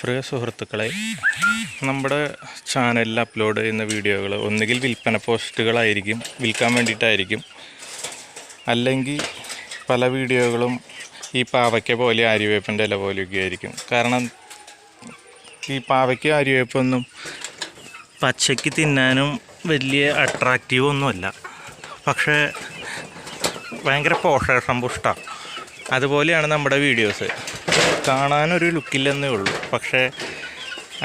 പ്രിയ സുഹൃത്തുക്കളെ, നമ്മുടെ ചാനലിൽ അപ്ലോഡ് ചെയ്യുന്ന വീഡിയോകൾ ഒന്നുകിൽ വിൽപ്പന പോസ്റ്റുകളായിരിക്കും, വിൽക്കാൻ വേണ്ടിയിട്ടായിരിക്കും. അല്ലെങ്കിൽ പല വീഡിയോകളും ഈ പാവയ്ക്ക പോലെ ആര്യവേപ്പിൻ്റെ ഇല പോലെയൊക്കെ ആയിരിക്കും. കാരണം ഈ പാവയ്ക്ക ആര്യവേപ്പൊന്നും പച്ചയ്ക്ക് തിന്നാനും വലിയ അട്രാക്റ്റീവ് ഒന്നുമല്ല, പക്ഷേ ഭയങ്കര പോഷകസമ്പുഷ്ടമാണ്. അതുപോലെയാണ് നമ്മുടെ വീഡിയോസ്. കാണാനൊരു ലുക്കില്ലെന്നേ ഉള്ളൂ, പക്ഷേ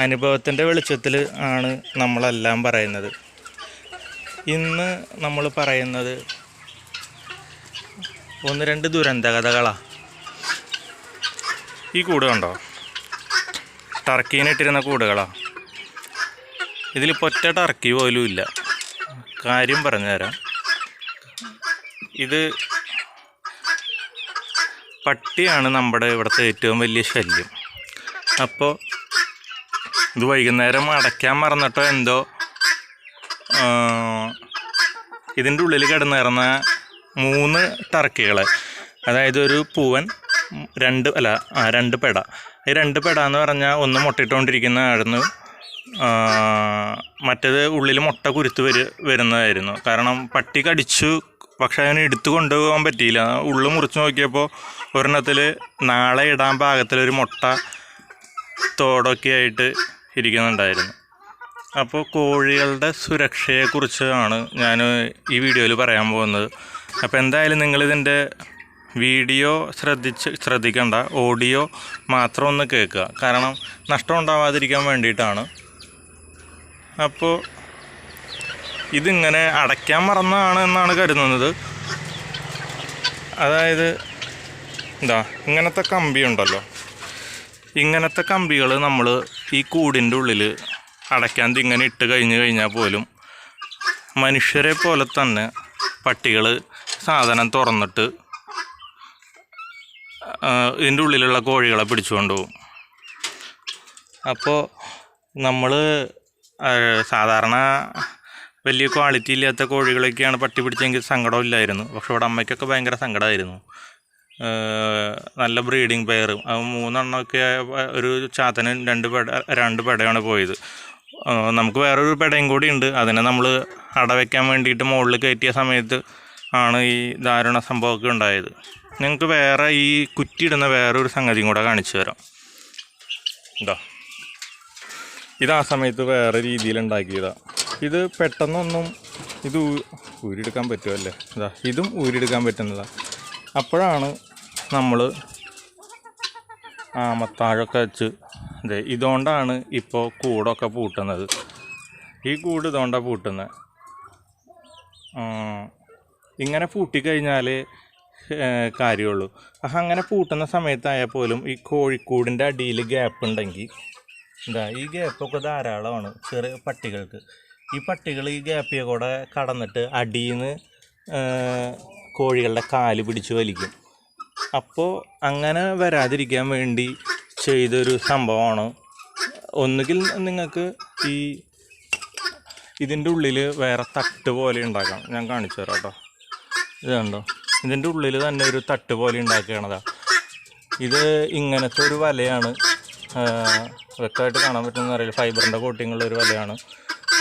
അനുഭവത്തിൻ്റെ വെളിച്ചത്തിൽ ആണ് നമ്മളെല്ലാം പറയുന്നത്. ഇന്ന് നമ്മൾ പറയുന്നത് ഒന്ന് രണ്ട് ദുരന്ത കഥകളാണ്. ഈ കൂട് കണ്ടോ? ടർക്കീനിട്ടിരുന്ന കൂടുകളാണ്. ഇതിലിപ്പോൾ ഒറ്റ ടർക്കി പോലും ഇല്ല. കാര്യം പറഞ്ഞുതരാം. ഇത് പട്ടിയാണ് നമ്മുടെ ഇവിടുത്തെ ഏറ്റവും വലിയ ശല്യം. അപ്പോൾ ഇത് വൈകുന്നേരം അടയ്ക്കാൻ മറന്നിട്ടോ എന്തോ ഇതിൻ്റെ ഉള്ളിൽ കിടന്നിറന്ന 3 ടർക്കികളെ, അതായത് ഒരു പൂവൻ, 2 പെട. ഈ 2 പെട എന്ന് പറഞ്ഞാൽ ഒന്ന് മുട്ടയിട്ടുകൊണ്ടിരിക്കുന്നതായിരുന്നു, മറ്റേത് ഉള്ളിൽ മുട്ട കുരുത്ത് വരുന്നതായിരുന്നു. കാരണം പട്ടി കടിച്ചു, പക്ഷെ അതിന് എടുത്തു കൊണ്ടുപോകാൻ പറ്റിയില്ല. ഉള്ളു മുറിച്ച് നോക്കിയപ്പോൾ ഒരെണ്ണത്തിൽ നാളെ ഇടാൻ പാകത്തിലൊരു മുട്ട തോടൊക്കെ ആയിട്ട് ഇരിക്കുന്നുണ്ടായിരുന്നു. അപ്പോൾ കോഴികളുടെ സുരക്ഷയെക്കുറിച്ചാണ് ഞാൻ ഈ വീഡിയോയിൽ പറയാൻ പോകുന്നത്. അപ്പോൾ എന്തായാലും നിങ്ങളിതിൻ്റെ വീഡിയോ ശ്രദ്ധിക്കേണ്ട, ഓഡിയോ മാത്രം ഒന്ന് കേൾക്കുക. കാരണം നഷ്ടം ഉണ്ടാവാതിരിക്കാൻ വേണ്ടിയിട്ടാണ്. അപ്പോൾ ഇതിങ്ങനെ അടയ്ക്കാൻ മറന്നതാണ് എന്നാണ് കരുതുന്നത്. അതായത് ഇങ്ങനത്തെ കമ്പി ഉണ്ടല്ലോ, ഇങ്ങനത്തെ കമ്പികൾ നമ്മൾ ഈ കൂടിൻ്റെ ഉള്ളിൽ അടയ്ക്കാൻ ഇങ്ങനെ ഇട്ട് കഴിഞ്ഞാൽ പോലും മനുഷ്യരെ പോലെ തന്നെ പട്ടികൾ സാധനം തുറന്നിട്ട് ഇതിൻ്റെ ഉള്ളിലുള്ള കോഴികളെ പിടിച്ചു കൊണ്ടുപോകും. അപ്പോൾ നമ്മൾ സാധാരണ വലിയ ക്വാളിറ്റി ഇല്ലാത്ത കോഴികളൊക്കെയാണ് പട്ടി പിടിച്ചെങ്കിൽ സങ്കടമില്ലായിരുന്നു. പക്ഷെ ഇവിടെ അമ്മയ്ക്കൊക്കെ ഭയങ്കര സങ്കടമായിരുന്നു. നല്ല ബ്രീഡിങ് പെയറും 3 എണ്ണമൊക്കെ, ഒരു ചാത്തന് 2 പെടയാണ് പോയത്. നമുക്ക് വേറൊരു പെടയും കൂടി ഉണ്ട്. അതിനെ നമ്മൾ അടവയ്ക്കാൻ വേണ്ടിയിട്ട് മുകളിൽ കയറ്റിയ സമയത്ത് ആണ് ഈ ദാരുണ സംഭവമൊക്കെ ഉണ്ടായത്. നിങ്ങൾക്ക് വേറെ ഈ കുറ്റിയിടുന്ന വേറൊരു സംഗതിയും കൂടെ കാണിച്ചു തരാം. ഇത് ആ സമയത്ത് വേറെ രീതിയിൽ ഉണ്ടാക്കിയതാണ്. ഇത് പെട്ടെന്നൊന്നും ഇത് ഊരിയെടുക്കാൻ പറ്റുമല്ലേ? ഇതും ഊരിയെടുക്കാൻ പറ്റുന്നതാണ്. അപ്പോഴാണ് നമ്മൾ മത്താഴമൊക്കെ വെച്ച് ഇതുകൊണ്ടാണ് ഇപ്പോൾ കൂടൊക്കെ പൂട്ടുന്നത്. ഈ കൂട് ഇതുകൊണ്ടാണ് പൂട്ടുന്നത്. ഇങ്ങനെ പൂട്ടിക്കഴിഞ്ഞാൽ കാര്യമുള്ളൂ. അങ്ങനെ പൂട്ടുന്ന സമയത്തായാൽ പോലും ഈ കോഴിക്കൂടിൻ്റെ അടിയിൽ ഗ്യാപ്പ് ഉണ്ടെങ്കിൽ ഈ ഗ്യാപ്പൊക്കെ ധാരാളമാണ് ചെറിയ പട്ടികൾക്ക്. ഈ പട്ടികൾ ഈ ഗ്യാപ്പിയെ കൂടെ കടന്നിട്ട് അടിയിൽ നിന്ന് കോഴികളുടെ കാല് പിടിച്ച് വലിക്കും. അപ്പോൾ അങ്ങനെ വരാതിരിക്കാൻ വേണ്ടി ചെയ്തൊരു സംഭവമാണ്. ഒന്നുകിൽ നിങ്ങൾക്ക് ഇതിൻ്റെ ഉള്ളിൽ വേറെ തട്ട് പോലെ ഉണ്ടാക്കാം. ഞാൻ കാണിച്ചു തരാം കേട്ടോ. ഇത് കണ്ടോ, ഇതിൻ്റെ ഉള്ളിൽ തന്നെ ഒരു തട്ട് പോലെ ഉണ്ടാക്കുകയാണതാ. ഇത് ഇങ്ങനത്തെ ഒരു വലയാണ്. വ്യക്തമായിട്ട് കാണാൻ പറ്റുമെന്ന് അറിയില്ല. ഫൈബറിൻ്റെ കോട്ടിങ്ങുള്ളൊരു വലയാണ്.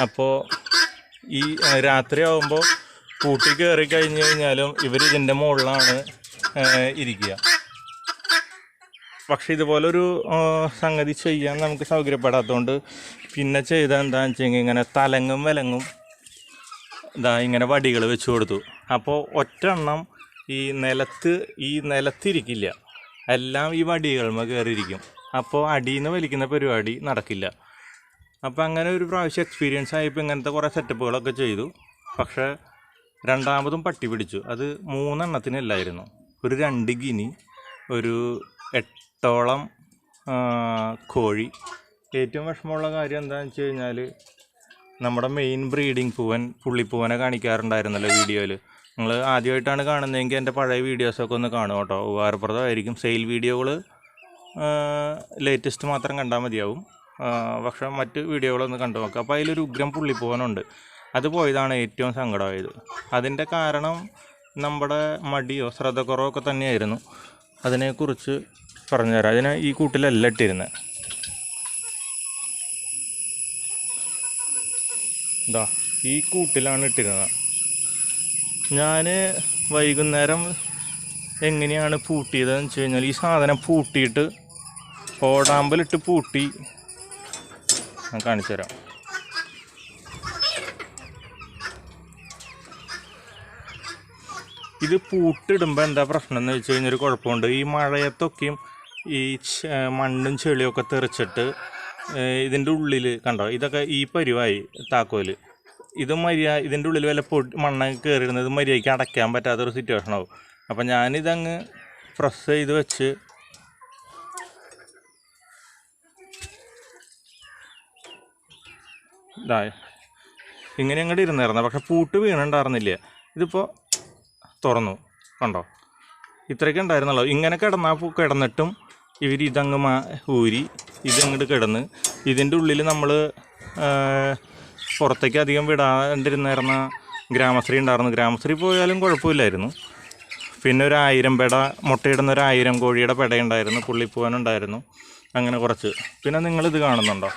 അപ്പോൾ ഈ രാത്രി ആകുമ്പോൾ കൂട്ടി കയറി കഴിഞ്ഞ് കഴിഞ്ഞാലും ഇവർ ഇതിൻ്റെ മുകളിലാണ് ഇരിക്കുക. പക്ഷെ ഇതുപോലൊരു സംഗതി ചെയ്യാൻ നമുക്ക് സൗകര്യപ്പെടാത്തതുകൊണ്ട് പിന്നെ ചെയ്താൽ എന്താണെന്ന് വെച്ച് കഴിഞ്ഞാൽ ഇങ്ങനെ തലങ്ങും വിലങ്ങും ഇങ്ങനെ വടികൾ വെച്ച് കൊടുത്തു. അപ്പോൾ ഒറ്റെണ്ണം ഈ നിലത്തിരിക്കില്ല, എല്ലാം ഈ വടികളുമ കയറിയിരിക്കും. അപ്പോൾ അടിയിൽ നിന്ന് വലിക്കുന്ന പരിപാടി നടക്കില്ല. അപ്പോൾ അങ്ങനെ ഒരു പ്രാവശ്യം എക്സ്പീരിയൻസ് ആയപ്പോൾ ഇങ്ങനത്തെ കുറേ സെറ്റപ്പുകളൊക്കെ ചെയ്തു. പക്ഷേ രണ്ടാമതും പട്ടി പിടിച്ചു. അത് 3 എണ്ണത്തിനല്ലായിരുന്നു. ഒരു 2 ഗിനി, ഒരു 8ഓളം കോഴി. ഏറ്റവും വിഷമമുള്ള കാര്യം എന്താണെന്ന് വെച്ച് കഴിഞ്ഞാൽ നമ്മുടെ മെയിൻ ബ്രീഡിങ് പുള്ളിപ്പൂവനെ കാണിക്കാറുണ്ടായിരുന്നല്ലോ വീഡിയോയിൽ. നിങ്ങൾ ആദ്യമായിട്ടാണ് കാണുന്നതെങ്കിൽ എൻ്റെ പഴയ വീഡിയോസൊക്കെ ഒന്ന് കാണുക കേട്ടോ. ഉപകാരപ്രദമായിരിക്കും. സെയിൽ വീഡിയോകൾ ലേറ്റസ്റ്റ് മാത്രം കണ്ടാൽ മതിയാവും. പക്ഷേ മറ്റ് വീഡിയോകളൊന്ന് കണ്ടു നോക്കുക. അപ്പോൾ അതിലൊരു ഉഗ്രം പുള്ളിപ്പൂവനുണ്ട്. അത് പോയതാണ് ഏറ്റവും സങ്കടമായത്. അതിൻ്റെ കാരണം നമ്മുടെ മടിയോ ശ്രദ്ധക്കുറവോ ഒക്കെ തന്നെയായിരുന്നു. അതിനെക്കുറിച്ച് പറഞ്ഞുതരാം. അതിനെ ഈ കൂട്ടിലല്ല ഇട്ടിരുന്നത്. ഇതാ ഈ കൂട്ടിലാണ് ഇട്ടിരുന്നത്. ഞാൻ വൈകുന്നേരം എങ്ങനെയാണ് പൂട്ടിയതെന്ന് വെച്ച് കഴിഞ്ഞാൽ, ഈ സാധനം പൂട്ടിയിട്ട് ഓടാമ്പലിട്ട് പൂട്ടി ഞാൻ കാണിച്ചു തരാം. ഇത് പൂട്ടിടുമ്പോൾ എന്താ പ്രശ്നം എന്ന് വെച്ച് കഴിഞ്ഞാൽ ഒരു കുഴപ്പമുണ്ട്. ഈ മഴയത്തൊക്കെയും ഈ മണ്ണും ചെളിയൊക്കെ തെറിച്ചിട്ട് ഇതിൻ്റെ ഉള്ളിൽ കണ്ടോ, ഇതൊക്കെ ഈ പരിവായി താക്കോല്. ഇത് ഇതിൻ്റെ ഉള്ളിൽ വല്ല മണ്ണൊക്കെ കയറിയിരുന്നത് മര്യാദയ്ക്ക് അടയ്ക്കാൻ പറ്റാത്തൊരു സിറ്റുവേഷൻ ആവും. അപ്പം ഞാനിതങ്ങ് പ്രസ് ചെയ്ത് വെച്ച് ഇതാ ഇങ്ങനെ അങ്ങോട്ട് ഇരുന്നായിരുന്നു. പക്ഷെ പൂട്ട് വീണുണ്ടായിരുന്നില്ല. ഇതിപ്പോൾ തുറന്നു കണ്ടോ, ഇത്രയൊക്കെ ഉണ്ടായിരുന്നല്ലോ. ഇങ്ങനെ കിടന്നിട്ടും ഇവർ ഇതങ്ങ് ഊരി ഇതങ്ങോട്ട് കിടന്ന് ഇതിൻ്റെ ഉള്ളിൽ നമ്മൾ പുറത്തേക്ക് അധികം വിടാണ്ടിരുന്നായിരുന്ന ഗ്രാമശ്രീ ഉണ്ടായിരുന്നു. ഗ്രാമശ്രീ പോയാലും കുഴപ്പമില്ലായിരുന്നു. പിന്നെ ഒരു 1000 പെട മുട്ടയിടുന്ന ഒരു 1000 കോഴിയുടെ പെടയുണ്ടായിരുന്നു, പുള്ളിപ്പൂവനുണ്ടായിരുന്നു, അങ്ങനെ കുറച്ച്. പിന്നെ നിങ്ങളിത് കാണുന്നുണ്ടോ,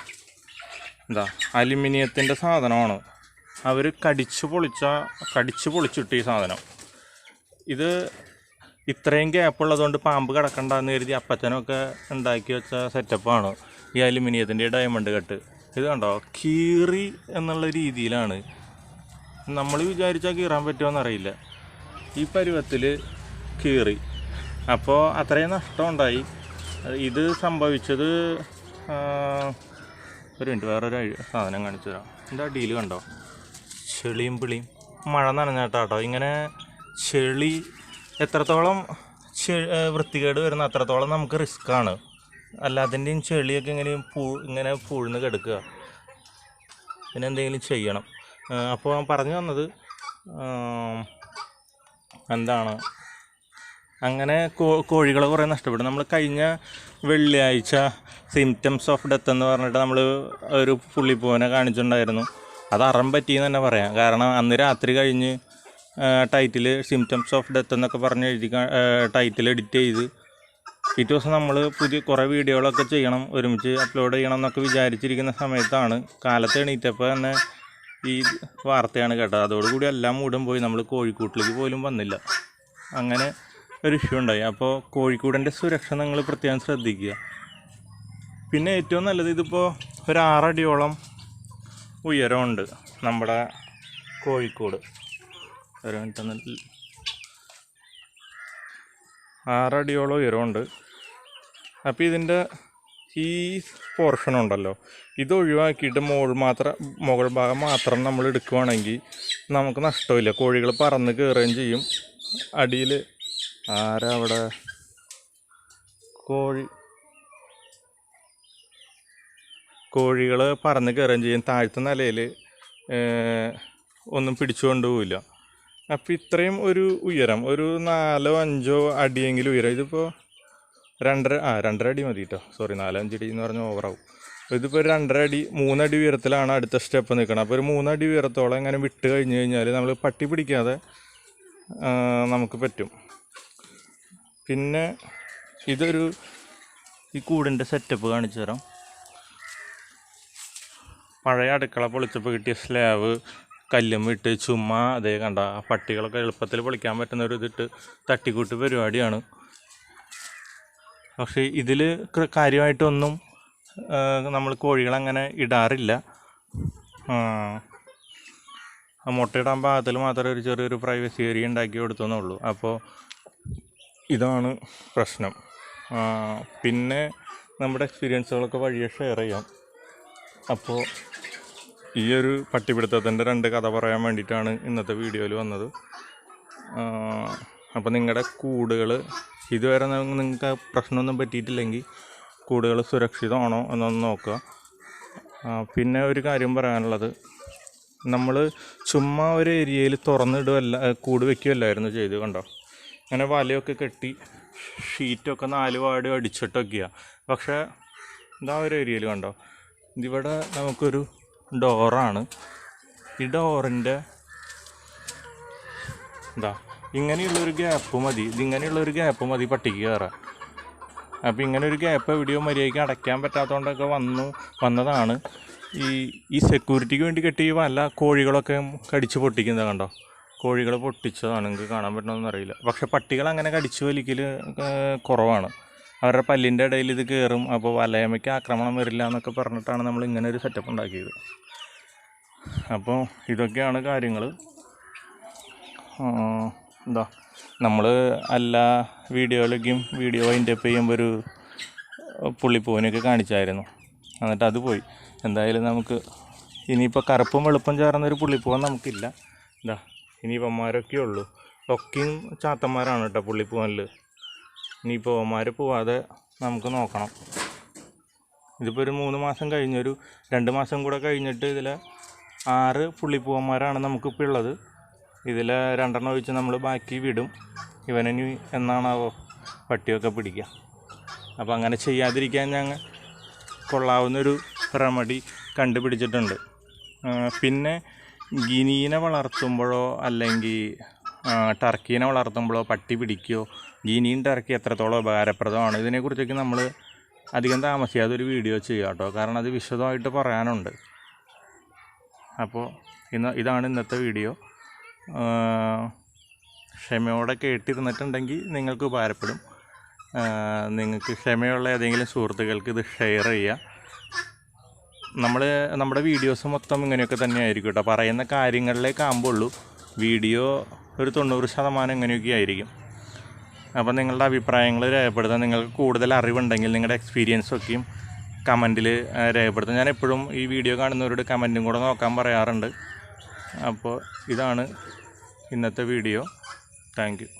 എന്താ അലുമിനിയത്തിൻ്റെ സാധനമാണ്. അവർ കടിച്ചു പൊളിച്ചിട്ട് ഈ സാധനം. ഇത് ഇത്രയും ഗ്യാപ്പുള്ളതുകൊണ്ട് പാമ്പ് കിടക്കണ്ടെന്ന് കരുതി അപ്പച്ചനൊക്കെ ഉണ്ടാക്കി വെച്ച സെറ്റപ്പാണ് ഈ അലുമിനിയത്തിൻ്റെ ഡയമണ്ട് കട്ട്. ഇത് കണ്ടോ, കീറി എന്നുള്ള രീതിയിലാണ്. നമ്മൾ വിചാരിച്ചാൽ കീറാൻ പറ്റുമോയെന്നറിയില്ല. ഈ പരുവത്തിൽ കീറി. അപ്പോൾ അത്രയും നഷ്ടം ഉണ്ടായി. ഇത് സംഭവിച്ചത് ഒരു മിനിറ്റ്, വേറൊരു സാധനം കാണിച്ചു തരാം. എൻ്റെ അടിയിൽ കണ്ടോ ചെളിയും പിളിയും, മഴ നനഞ്ഞാട്ടോ. ഇങ്ങനെ ചെളി എത്രത്തോളം വൃത്തികേട് വരുന്ന അത്രത്തോളം നമുക്ക് റിസ്ക്കാണ്. അല്ലാതിൻ്റെയും ചെളിയൊക്കെ ഇങ്ങനെ പൂഴ്ന്ന് കിടക്കുക. പിന്നെ എന്തെങ്കിലും ചെയ്യണം. അപ്പോൾ പറഞ്ഞു വന്നത് എന്താണ്, അങ്ങനെ കോഴികളെ കുറേ നഷ്ടപ്പെടും. നമ്മൾ കഴിഞ്ഞ വെള്ളിയാഴ്ച സിംറ്റംസ് ഓഫ് ഡെത്ത് എന്ന് പറഞ്ഞിട്ട് നമ്മൾ ഒരു പുള്ളിപ്പൂവനെ കാണിച്ചിട്ടുണ്ടായിരുന്നു. അത് അറം പറ്റിയെന്ന് തന്നെ പറയാം. കാരണം അന്ന് രാത്രി കഴിഞ്ഞ് ടൈറ്റിൽ സിംറ്റംസ് ഓഫ് ഡെത്ത് എന്നൊക്കെ പറഞ്ഞ് എഴുതി ടൈറ്റിൽ എഡിറ്റ് ചെയ്ത് പിറ്റേ ദിവസം നമ്മൾ കുറേ വീഡിയോകളൊക്കെ ചെയ്യണം, ഒരുമിച്ച് അപ്ലോഡ് ചെയ്യണം എന്നൊക്കെ വിചാരിച്ചിരിക്കുന്ന സമയത്താണ് കാലത്ത് എണീറ്റപ്പോൾ തന്നെ ഈ വാർത്തയാണ് കേട്ടത്. അതോടുകൂടി എല്ലാം മൂടും പോയി. നമ്മൾ കോഴിക്കൂട്ടിലേക്ക് പോലും വന്നില്ല. അങ്ങനെ ഒരു ഇഷ്യൂ ഉണ്ടായി. അപ്പോൾ കോഴിക്കൂടിൻ്റെ സുരക്ഷ നിങ്ങൾ പ്രത്യേകം ശ്രദ്ധിക്കുക. പിന്നെ ഏറ്റവും നല്ലത്, ഇതിപ്പോൾ ഒരു 6 അടിയോളം ഉയരമുണ്ട് നമ്മുടെ കോഴിക്കോട്. 6 അടിയോളം ഉയരമുണ്ട്. അപ്പോൾ ഇതിൻ്റെ ഈ പോർഷൻ ഉണ്ടല്ലോ, ഇത് ഒഴിവാക്കിയിട്ട് മുകൾ ഭാഗം മാത്രം നമ്മൾ എടുക്കുകയാണെങ്കിൽ നമുക്ക് നഷ്ടമില്ല. കോഴികൾ പറന്ന് കയറുകയും ചെയ്യും. അടിയിൽ ആരാ അവിടെ കോഴികൾ പറന്ന് കയറുകയും ചെയ്യും. താഴത്തെ നിലയിൽ ഒന്നും പിടിച്ചു കൊണ്ടുപോവില്ല. അപ്പോൾ ഇത്രയും ഒരു ഉയരം, ഒരു 4-5 അടിയെങ്കിലും ഉയരം. ഇതിപ്പോൾ 2.5 അടി മതി കേട്ടോ. 4-5 അടി എന്ന് പറഞ്ഞാൽ ഓവറാവും. ഇതിപ്പോൾ 2.5 അടി 3 അടി ഉയരത്തിലാണ് അടുത്ത സ്റ്റെപ്പ് നിൽക്കണം. അപ്പോൾ ഒരു 3 അടി ഉയരത്തോളം ഇങ്ങനെ വിട്ട് കഴിഞ്ഞ് കഴിഞ്ഞാൽ നമ്മൾ പട്ടി പിടിക്കാതെ നമുക്ക് പറ്റും. പിന്നെ ഈ കൂടിൻ്റെ സെറ്റപ്പ് കാണിച്ചു തരാം. പഴയ അടുക്കള പൊളിച്ചപ്പോൾ കിട്ടിയ സ്ലാവ് കല്ലും വിട്ട് ചുമ്മാ അതേ കണ്ട പട്ടികളൊക്കെ എളുപ്പത്തിൽ പൊളിക്കാൻ പറ്റുന്ന ഒരു ഇതിട്ട് തട്ടിക്കൂട്ട് പരിപാടിയാണ്. പക്ഷേ ഇതിൽ കാര്യമായിട്ടൊന്നും നമ്മൾ കോഴികളങ്ങനെ ഇടാറില്ല. മുട്ടയിടാൻ പാകത്തിൽ മാത്രമേ ഒരു ചെറിയൊരു പ്രൈവസി ഏരിയ ഉണ്ടാക്കി കൊടുത്തേ ഉള്ളൂ. അപ്പോൾ ഇതാണ് പ്രശ്നം. പിന്നെ നമ്മുടെ എക്സ്പീരിയൻസുകളൊക്കെ വഴിയെ ഷെയർ ചെയ്യാം. അപ്പോൾ ഈ ഒരു പട്ടിപിടുത്തത്തിൻ്റെ 2 കഥ പറയാൻ വേണ്ടിയിട്ടാണ് ഇന്നത്തെ വീഡിയോയിൽ വന്നത്. അപ്പോൾ നിങ്ങളുടെ കൂടുകൾ ഇതുവരെ നിങ്ങൾക്ക് പ്രശ്നമൊന്നും പറ്റിയിട്ടില്ലെങ്കിൽ കൂടുകൾ സുരക്ഷിതമാണോ എന്നൊന്ന് നോക്കുക. പിന്നെ ഒരു കാര്യം പറയാനുള്ളത്, നമ്മൾ ചുമ്മാ ഒരു ഏരിയയിൽ തുറന്നിടുകയല്ല, കൂട് വയ്ക്കുകയല്ലായിരുന്നു ചെയ്ത്. കണ്ടോ, അങ്ങനെ വലയൊക്കെ കെട്ടി ഷീറ്റൊക്കെ 4 വാട് അടിച്ചിട്ടൊക്കെയാണ്. പക്ഷേ ഇതാ ഒരു ഏരിയയിൽ കണ്ടോ, ഇവിടെ നമുക്കൊരു ഡോറാണ്. ഈ ഡോറിൻ്റെ ഇങ്ങനെയുള്ളൊരു ഗ്യാപ്പ് മതി പട്ടിക്ക് കയറാൻ. അപ്പോൾ ഇങ്ങനെ ഒരു ഗ്യാപ്പ് എവിടെയോ മര്യാദയ്ക്ക് അടയ്ക്കാൻ പറ്റാത്തതുകൊണ്ടൊക്കെ വന്നതാണ്. ഈ സെക്യൂരിറ്റിക്ക് വേണ്ടി കെട്ടിയ വല കോഴികളൊക്കെ കടിച്ച് പൊട്ടിക്കുന്നത് കണ്ടോ. കോഴികൾ പൊട്ടിച്ചതാണ്, നിങ്ങൾക്ക് കാണാൻ പറ്റണമെന്ന് അറിയില്ല. പക്ഷെ പട്ടികൾ അങ്ങനെ കടിച്ചു വലിക്കൽ കുറവാണ്. അവരുടെ പല്ലിൻ്റെ ഇടയിൽ ഇത് കയറും, അപ്പോൾ വലയമയ്ക്ക് ആക്രമണം വരില്ല എന്നൊക്കെ പറഞ്ഞിട്ടാണ് നമ്മൾ ഇങ്ങനെ ഒരു സെറ്റപ്പ് ഉണ്ടാക്കിയത്. അപ്പോൾ ഇതൊക്കെയാണ് കാര്യങ്ങൾ. എന്താ നമ്മൾ എല്ലാ വീഡിയോയിലേക്കും വീഡിയോ വൈൻഡപ്പ് ചെയ്യുമ്പോൾ ഒരു പുള്ളിപ്പൂവിനെയൊക്കെ കാണിച്ചായിരുന്നു, എന്നിട്ട് അത് പോയി. എന്തായാലും നമുക്ക് ഇനിയിപ്പോൾ കറുപ്പും വെളുപ്പും ചേർന്നൊരു പുള്ളിപ്പൂവൻ നമുക്കില്ല. എന്താ ഇനിയിപ്പന്മാരൊക്കെ ഉള്ളൂ. ഒക്കെയും ചാത്തന്മാരാണ് കേട്ടോ പുള്ളിപ്പൂവനിൽ. ഇനിയിപ്പോൾ അവന്മാർ പോവാതെ നമുക്ക് നോക്കണം. ഇതിപ്പോൾ ഒരു 3 മാസം കഴിഞ്ഞൊരു 2 മാസം കൂടെ കഴിഞ്ഞിട്ട് ഇതിൽ 6 പുള്ളിപ്പൂവന്മാരാണ് നമുക്കിപ്പോൾ ഉള്ളത്. ഇതിൽ 2 ഒഴിച്ച് നമ്മൾ ബാക്കി വിടും. ഇവനിനി എന്നാണാവോ പട്ടിയൊക്കെ പിടിക്കുക. അപ്പോൾ അങ്ങനെ ചെയ്യാതിരിക്കാൻ ഞങ്ങൾ കൊള്ളാവുന്നൊരു റെമഡി കണ്ടുപിടിച്ചിട്ടുണ്ട്. പിന്നെ ഗിനീനെ വളർത്തുമ്പോഴോ അല്ലെങ്കിൽ ടർക്കീനെ വളർത്തുമ്പോഴോ പട്ടി പിടിക്കുകയോ, ഗിനിയും ടർക്കി എത്രത്തോളം ഉപകാരപ്രദമാണ് ഇതിനെക്കുറിച്ചൊക്കെ നമ്മൾ അധികം താമസിയാതെ ഒരു വീഡിയോ ചെയ്യാം കേട്ടോ. കാരണം അത് വിശദമായിട്ട് പറയാനുണ്ട്. അപ്പോൾ ഇതാണ് ഇന്നത്തെ വീഡിയോ. ക്ഷമയോടെ കേട്ടിരുന്നിട്ടുണ്ടെങ്കിൽ നിങ്ങൾക്ക് ഉപകാരപ്പെടും. നിങ്ങൾക്ക് ക്ഷമയുള്ള ഏതെങ്കിലും സുഹൃത്തുക്കൾക്ക് ഇത് ഷെയർ ചെയ്യുക. നമ്മുടെ വീഡിയോസ് മൊത്തം ഇങ്ങനെയൊക്കെ തന്നെയായിരിക്കും കേട്ടോ. പറയുന്ന കാര്യങ്ങളിലേക്ക് ആകുമ്പോഴുള്ളൂ. വീഡിയോ ഒരു 90% ഇങ്ങനെയൊക്കെ ആയിരിക്കും. അപ്പോൾ നിങ്ങളുടെ അഭിപ്രായങ്ങൾ രേഖപ്പെടുത്താൻ, നിങ്ങൾക്ക് കൂടുതൽ അറിവുണ്ടെങ്കിൽ നിങ്ങളുടെ എക്സ്പീരിയൻസൊക്കെയും കമൻറ്റിൽ രേഖപ്പെടുത്താം. ഞാൻ എപ്പോഴും ഈ വീഡിയോ കാണുന്നവരോട് കമൻറ്റും കൂടെ നോക്കാൻ പറയാറുണ്ട്. അപ്പോൾ ഇതാണ് ഇന്നത്തെ വീഡിയോ. Thank you.